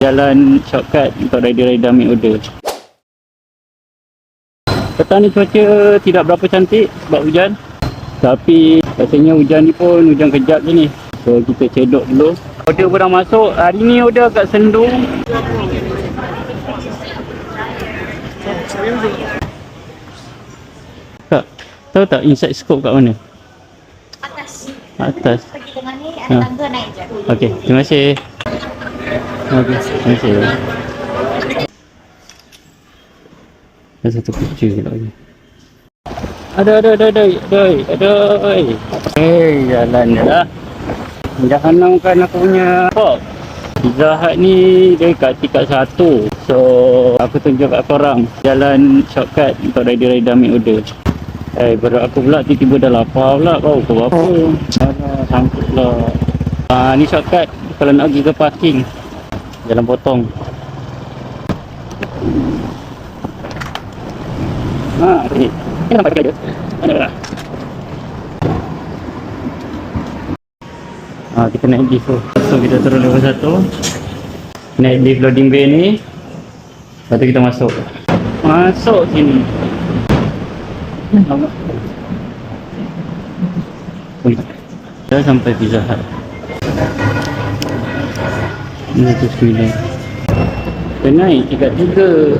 Jalan shortcut untuk rider-rider ambil order. Petang ni cuaca tidak berapa cantik sebab hujan. Tapi rasanya hujan ni pun hujan kejap je ni. So kita cedok dulu. Order pun dah masuk. Hari ni order agak sendu. Tak, tahu tak inside scope kat mana? Atas. Pergi tengah ni, ada tangga naik je. Okey, terima kasih. Okey, terima kasih. Ada satu kucing lagi. Ada. Jalan je lah. Jangan namkan aku punya pop. Pizza Hut ni dia kat tingkat 1. So, aku tunjuk kat korang jalan shortcut untuk rider-rider ambil order. Baru aku pula tiba-tiba dah lapar pula. Kau apa? Alah, sangkut pula. Ni shortcut kalau nak pergi ke parking. Jalan potong. Ni nampak kerja. Mana lah? Kita naik lift tu. So kita turun level 1. Naik lift loading bay ni. Lepas tu kita masuk. Masuk sini. Dah sampai Pizza Hut. Ini tu 9. Kita naik tingkat 3.